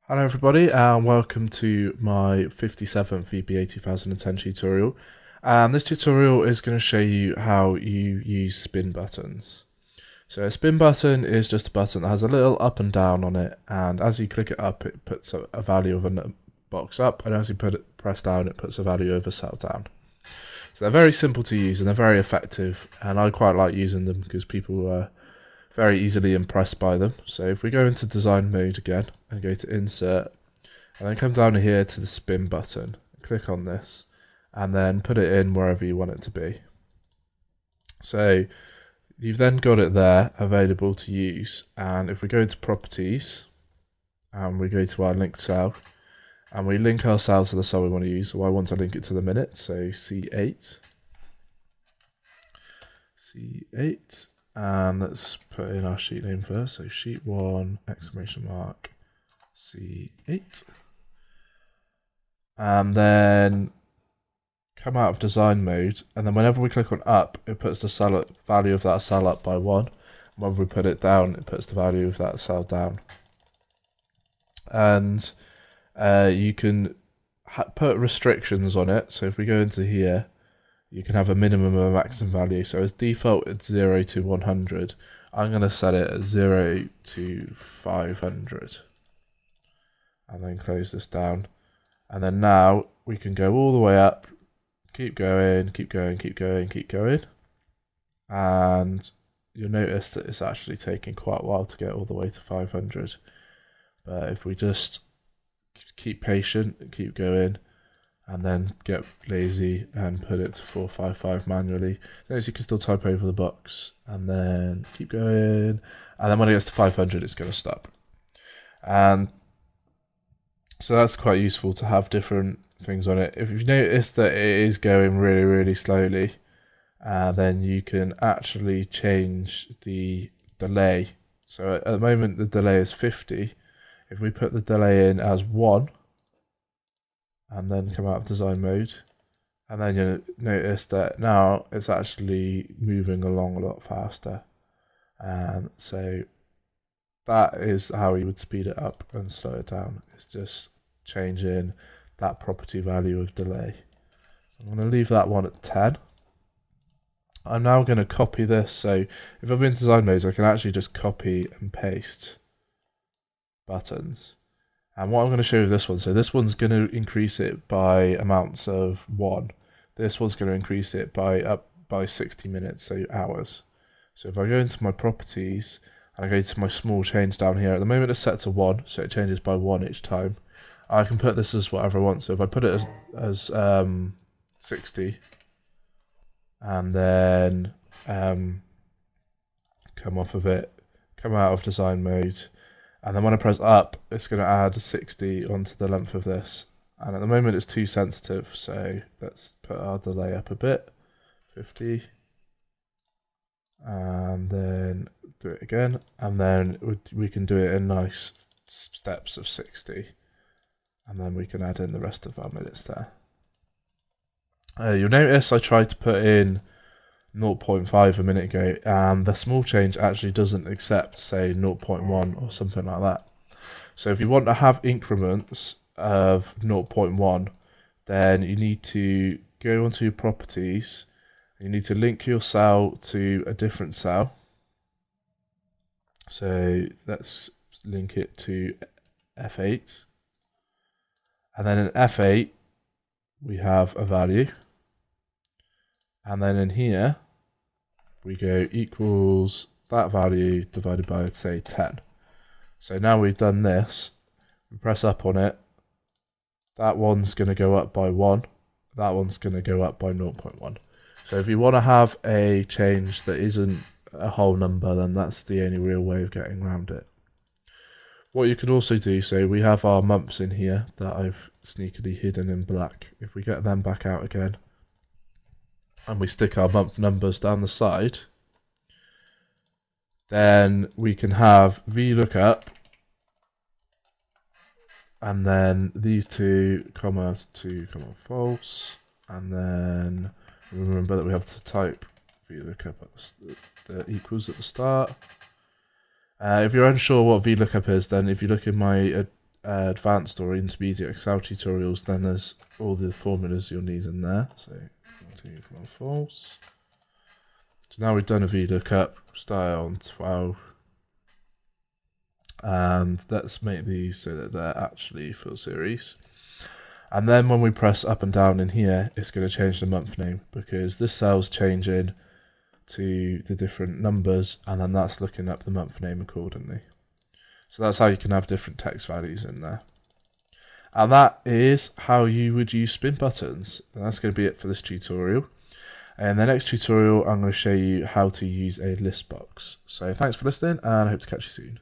Hello everybody and welcome to my 57th VBA 2010 tutorial. And this tutorial is going to show you how you use spin buttons. So a spin button is just a button that has a little up and down on it, and as you click it up it puts a value of a box up, and as you press down it puts a value of a cell down. So they're very simple to use and they're very effective, and I quite like using them because people are very easily impressed by them. So if we go into design mode again and go to insert and then come down here to the spin button, click on this and then put it in wherever you want it to be. So you've then got it there available to use, and if we go to properties and we go to our linked cell and we link our cell to the cell we want to use, so I want to link it to the minute, so C8, and let's put in our sheet name first, so sheet 1 exclamation mark C8, and then come out of design mode, and then whenever we click on up it puts the cell value of that cell up by 1, and when we put it down it puts the value of that cell down. And you can put restrictions on it, so if we go into here you can have a minimum and a maximum value. So as default it's 0 to 100. I'm going to set it at 0 to 500 and then close this down, and then now we can go all the way up, keep going, and you'll notice that it's actually taking quite a while to get all the way to 500. But if we just keep patient and keep going and then get lazy and put it to 455 manually, notice you can still type over the box and then keep going, and then when it gets to 500 it's going to stop. And so that's quite useful to have different things on it. If you notice that it is going really slowly, then you can actually change the delay. So at the moment the delay is 50. If we put the delay in as 1 and then come out of design mode, and then you'll notice that now it's actually moving along a lot faster. And so that is how you would speed it up and slow it down. It's just changing that property value of delay. I'm going to leave that one at 10. I'm now going to copy this, so if I'm in design mode I can actually just copy and paste buttons. And what I'm going to show you with this one, so this one's going to increase it by amounts of 1. This one's going to increase it by 60 minutes, so hours. So if I go into my properties and I go to my small change down here, at the moment it's set to 1, so it changes by 1 each time. I can put this as whatever I want. So if I put it as 60 and then come off of it, come out of design mode, and then when I press up it's going to add 60 onto the length of this, and at the moment it's too sensitive, so let's put our delay up a bit, 50, and then do it again, and then we can do it in nice steps of 60, and then we can add in the rest of our minutes there. You'll notice I tried to put in 0.5 a minute ago, and the small change actually doesn't accept, say, 0.1 or something like that. So if you want to have increments of 0.1, then you need to go onto your properties, you need to link your cell to a different cell. So let's link it to F8, and then in F8 we have a value, and then in here we go equals that value divided by, say, 10. So now we've done this, we press up on it, that one's going to go up by 1, that one's going to go up by 0.1. So if you want to have a change that isn't a whole number, then that's the only real way of getting around it. What you can also do, so we have our months in here that I've sneakily hidden in black. If we get them back out again and we stick our month numbers down the side, then we can have VLOOKUP and then these two commas false, and then remember that we have to type VLOOKUP at the equals at the start. If you're unsure what VLOOKUP is, then if you look in my advanced or intermediate Excel tutorials, then there's all the formulas you'll need in there. So 14, false. So now we've done a VLOOKUP, start on 12. And let's make these so that they're actually full series. And then when we press up and down in here, it's going to change the month name, because this cell's changing to the different numbers, and then that's looking up the month name accordingly. So that's how you can have different text values in there. And that is how you would use spin buttons. And that's going to be it for this tutorial. In the next tutorial, I'm going to show you how to use a list box. So thanks for listening, and I hope to catch you soon.